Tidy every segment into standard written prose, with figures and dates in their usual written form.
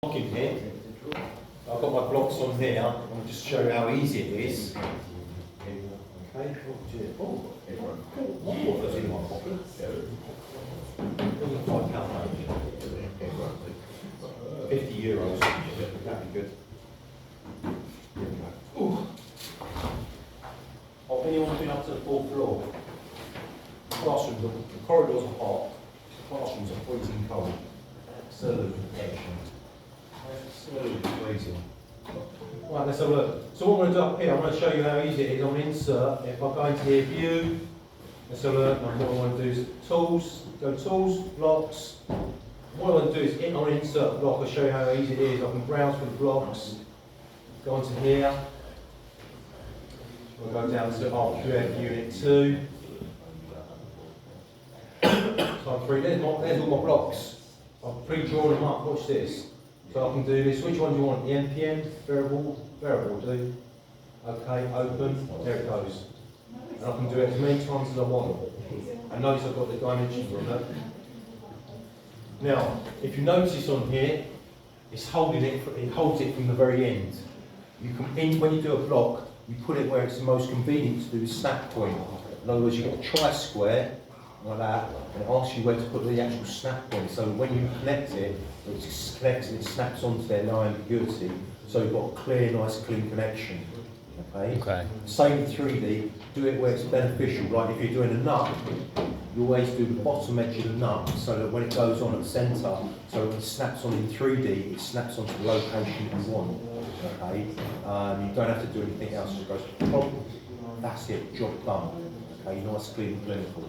block in here. I've got my blocks on here. I'll just show you how easy it is. Okay. Oh, what was in my pocket? €50. That'd be good. Ooh. Oh, anyone been up to the fourth floor? The classrooms, the corridors are hot. The classrooms are freezing cold. Absolute protection. Absolutely freezing. Right, let's have a look. So what I'm going to do up here, I'm going to show you how easy it is. I'm going to insert. If I go into here, view, let's have a look. And what I want to do is tools, go tools, blocks. What I want to do is I'm going to insert a block. I'll show you how easy it is. I can browse for the blocks. Go onto here. We'll go down to RQF Unit 2. Type 3. There's all my blocks. I've pre-drawn them up. Watch this. So I can do this. Which one do you want? The NPM, variable, do. Okay, open. There it goes. And I can do it as many times as I want. And notice I've got the dimensions on that. Now, if you notice on here, it's holding it. It holds it from the very end. You can, when you do a block, you put it where it's the most convenient to do a snap point. In other words, you've got a tri-square like that, and it asks you where to put the actual snap point. So when you connect it, it just connects and it snaps onto there, no ambiguity. So you've got a clear, nice, clean connection. Okay. Same with 3D. Do it where it's beneficial. Like if you're doing a nut, you always do the bottom edge of the nut so that when it goes on at the centre, so when it snaps on in 3D, it snaps onto the location that you want. Okay. You don't have to do anything else. It goes plonk. That's it. Job done. Okay. Nice, clean, and clinical.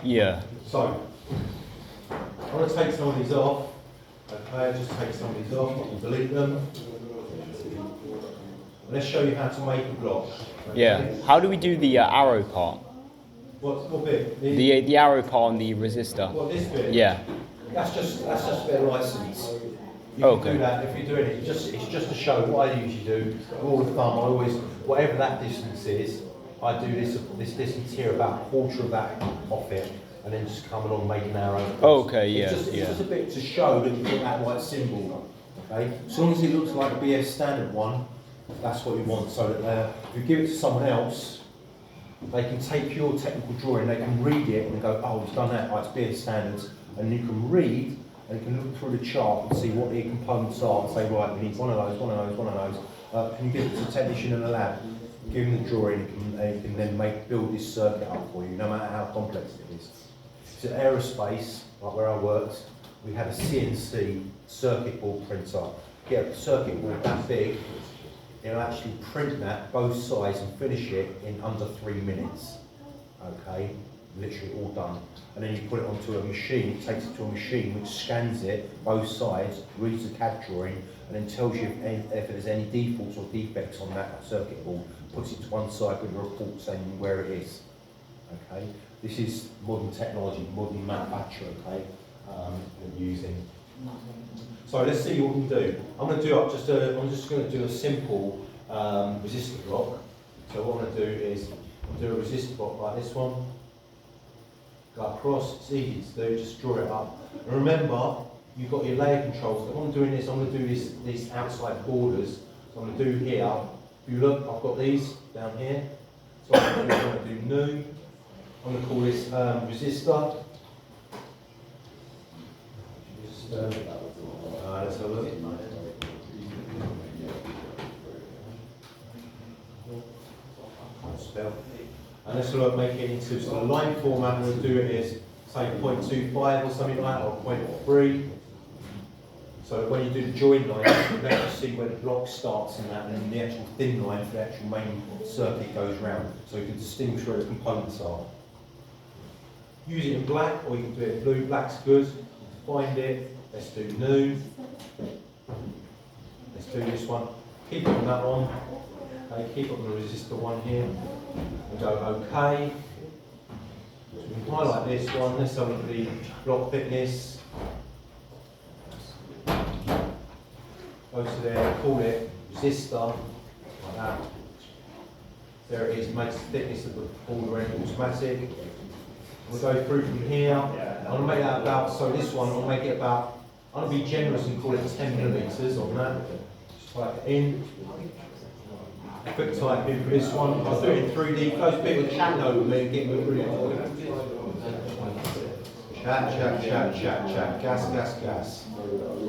Yeah. So I'm going to take some of these off. Okay, just take some of these off, delete them. Let's show you how to make a block. Okay. Yeah. How do we do the arrow part? What bit? The arrow part on the resistor. What, this bit? Yeah. That's just a bit of license. You Okay. can do that if you're doing it. It's just to show what I usually do. Rule of thumb, I always, whatever that distance is, I do this distance here, about a quarter of that off it, and then just come along, make an arrow. Okay, yeah, It's just a bit to show that you've got that white symbol. Okay, as long as it looks like a BS standard one, that's what you want. So that if you give it to someone else, they can take your technical drawing, they can read it and go, oh, he's done that, oh, it's BS standards, and you can read and you can look through the chart and see what the components are and say, right, we need one of those, one of those, one of those. Can you give it to a technician in the lab? Give him the drawing, and he can then build this circuit up for you, no matter how complex it is. So aerospace, like where I worked, we had a CNC circuit board printer. Get a circuit board that big, it'll actually print that both sides and finish it in under 3 minutes. Okay, literally all done. And then you put it onto a machine, it takes it to a machine which scans it, both sides, reads the CAD drawing, and then tells you if there's any defaults or defects on that circuit board, puts it to one side with a report saying where it is. Okay, this is modern technology, modern manufacture. Okay, we're using. So let's see what we can do. I'm going to do I'm just going to do a simple resistor block. So what I'm going to do is do a resistor block like this one. Go across. It's easy to do. Just draw it up. And remember, you've got your layer controls. So I'm doing this. I'm going to do these outside borders. So I'm going to do here. If you look, I've got these down here. So I'm going to do new. I'm going to call this resistor. Let's have a look. Spell. And let's look, make it into sort of line format. We'll do it as say 0.25 or something like that, or 0.3. So when you do the join line, you can actually see where the block starts and that, and then the actual thin line for the actual main circuit goes round. So you can distinguish where the components are. Use it in black, or you can do it in blue. Black's good. Find it. Let's do new. Let's do this one. Keep it on that one. Okay, keep it on the resistor one here. And go OK. So we can highlight this one. Let's have a look at the block thickness. Go to there, call it resistor, like that. There it is, makes the thickness of the border end automatic. We'll go through from here. I'm going to make that about, so this one, I'll make it about I'm going to be generous and call it 10 millimetres on that. Just type it in. Quick type in for this one. I'll do it in 3D. Close bit with chat note with me and get me really. Chat. Gas.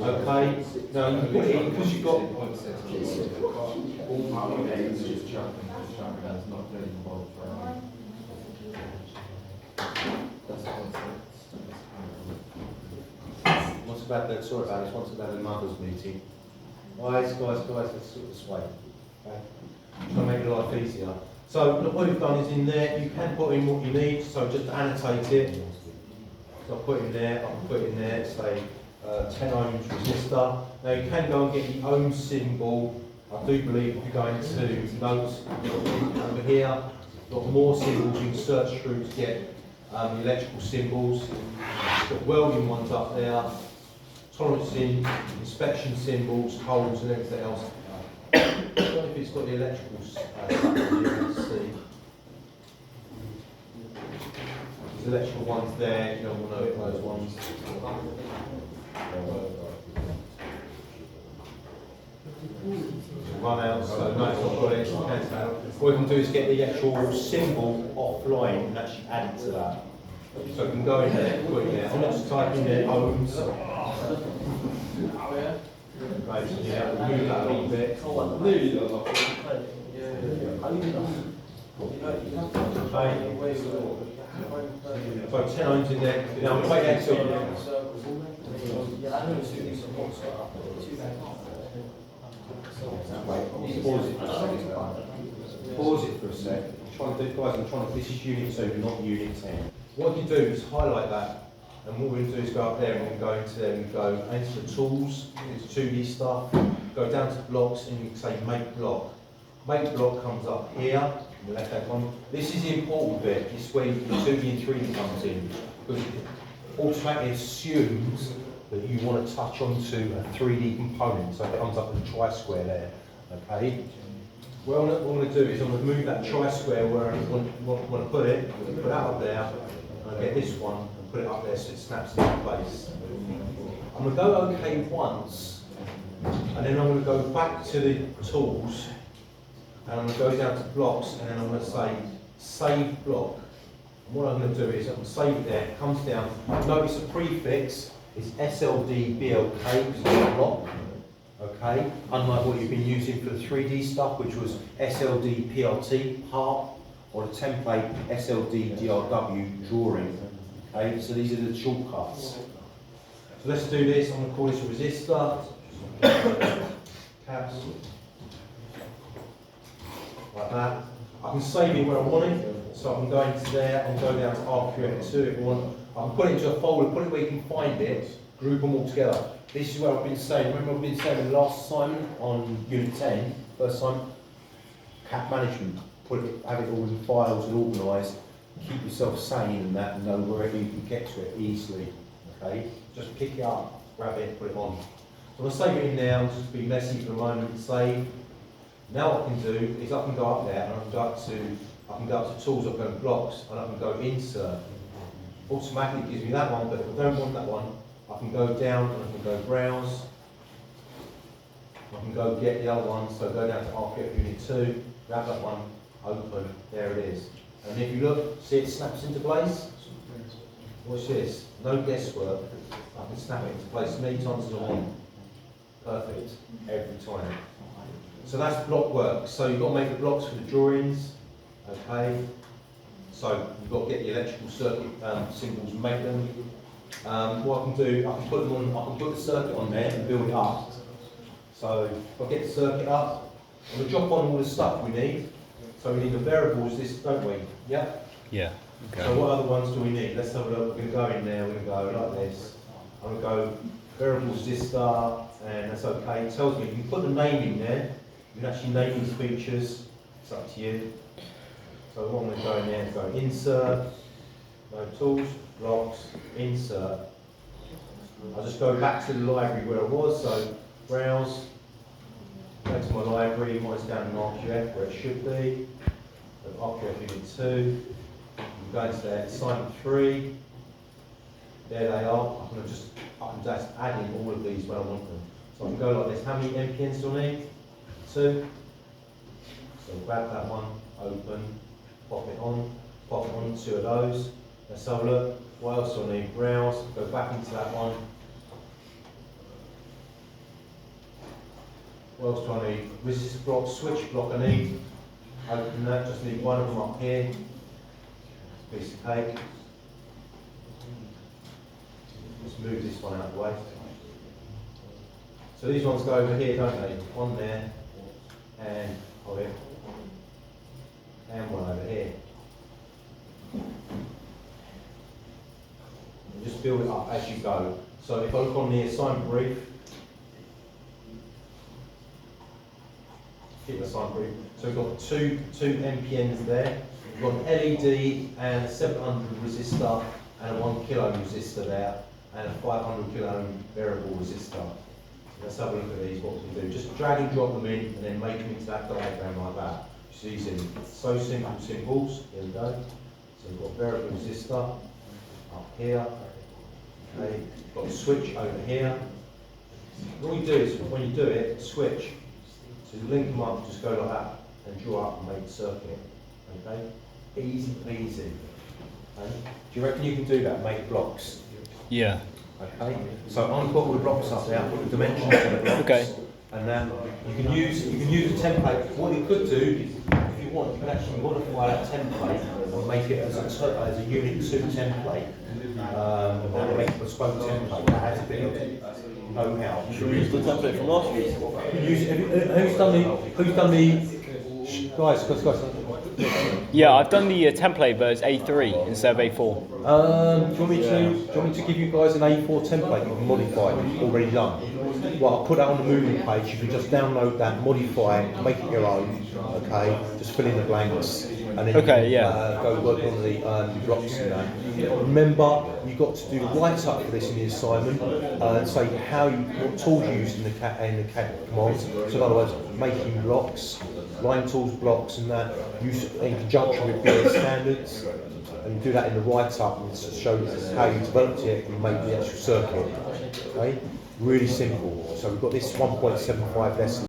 Okay. Now you can put it in because you've got. What's about that? Sorry about this. What's about the mothers' meeting? Guys, let's do it this way. Okay. Try to make your life easier. So look, what we've done is in there. You can put in what you need. So just annotate it. So I'll put in there. I can put in there. Say 10 ohms resistor. Now you can go and get the ohm symbol. I do believe if you go into notes over here, you've got more symbols you can search through to get electrical symbols. You've got welding ones up there, tolerancing, inspection symbols, codes and everything else. I don't know if it's got the electrical stuff you can see. There's electrical ones there, you don't want to know those ones. Run out, so no, it's not got it, so cancel out. What we can do is get the actual symbol offline and actually add it to that. So we can go in there, put it there. I'm not just typing there ohms. Right, so yeah, we'll move that a little bit. So 10 ohms in there. Now I'm quite Pause it for a sec. This is unit 2, not unit 10. What you do is highlight that, and what we're going to do is go up there and we're going to go into there and go into the tools, it's 2D stuff, go down to blocks and you can say make block. Make block comes up here, the left hand one. This is the important bit, this is where the 2D and 3D comes in, because it automatically assumes that you want to touch onto a 3D component, so it comes up with a tri-square there, okay? Well, what I'm going to do is I'm going to move that tri-square where I want to put it, put that up there, and I'll get this one and put it up there so it snaps into place. I'm going to go OK once, and then I'm going to go back to the tools, and I'm going to go down to blocks, and then I'm going to say save block. And what I'm going to do is I'm going to save it there, it comes down, notice the prefix is SLD BLK, which is a block. Okay, unlike what you've been using for the 3D stuff, which was SLD PRT part, or the template SLD DRW drawing. Okay, so these are the shortcuts. So let's do this. I'm going to call this a resistor. Caps. Like that. I can save it where I want it. So I can go into there and go down to RQF2 if I want. I can put it into a folder, put it where you can find it, group them all together. This is what I've been saying. Remember I've been saying the last assignment on Unit 10, first time, cap management. Have it all in files and organised. Keep yourself sane and that, and know wherever you can get to it easily. Okay? Just pick it up, grab it, put it on. So I'm going to save it in there, I'm just be messy for the moment, save. Now what I can do is I can go up there and I can go up to tools, I can go to blocks, and I can go insert. Automatically gives me that one, but if I don't want that one, I can go down and I can go browse. I can go get the other one, so go down to RQF Unit 2, grab that one, open, there it is. And if you look, see it snaps into place? Watch this, no guesswork, I can snap it into place as many times as I want. Perfect, every time. So that's block work. So you've got to make the blocks for the drawings, okay? So you've got to get the electrical circuit symbols and make them. What I can do, I can put them on. I can put the circuit on there and build it up. So if I get the circuit up, I'm going to drop on all the stuff we need. So we need the variables, this, don't we? Yeah? Yeah. Okay. So what other ones do we need? Let's have a look. We're going to go in there, we're going to go like this. I'm going to go variables resistor, and that's okay. It tells me you can put the name in there. You can actually name these features. It's up to you. So what I'm going to go in there is go insert, no tools, blocks, insert. I'll just go back to the library where I was, so browse, go to my library, mine's down in RQF where it should be. So RQF Unit 2, you go into there, assignment 3, There they are. I'm going to just, I'm just adding all of these when I want them. So I can go like this. How many MPNs do I need? 2. So grab that one, open, pop it on 2 of those. Let's have a look. What else do I need? Browse, go back into that one. What else do I need? Resistor block, switch block I need. Open that, just need one of them up here. Piece of cake. Let's move this one out of the way. So these ones go over here, don't they? One there, and over here, and one over here. And just build it up as you go. So if I look on the assignment brief, keep the assignment brief. So we've got two MPNs there. We've got an LED and a 700 resistor and a 1 kilo resistor there, and a 500 kilo ohm variable resistor. Let's have a look at these, what we can do. Just drag and drop them in and then make them into that diagram like that. Just easy. So simple symbols. Here we go. So we've got variable resistor up here. Okay. Got a switch over here. What you do is when you do it, switch. So you link them up, just go like that and draw up and make a circuit. Okay? Easy peasy. Okay? Do you reckon you can do that? Make blocks? Yeah. Okay, so I'm going to put all the blocks up there, put the dimensions on the blocks. Okay. And then you can use a template. What you could do, if you want, you can actually modify that template and make it as a Unit 2 template. And make a bespoke template that has a bit of know-how. Should we use the template from last week? You can use it. Who's done the guys? Yeah, I've done the template, but it's A3 instead of A4. Do you want me to give you guys an A4 template you can modify already done? Well, I'll put that on the moving page. You can just download that, modify it, make it your own. Okay, just fill in the blanks, and then go work on the blocks and that. Remember, you've got to do the write-up for this in the assignment, and say what tools you use in the CAD commands. So in other words, making blocks, line tools, blocks, and that. Use in conjunction with BS standards. And do that in the write-up and show how you developed it and made the actual circuit. Okay, really simple. So we've got this 1.75 lesson.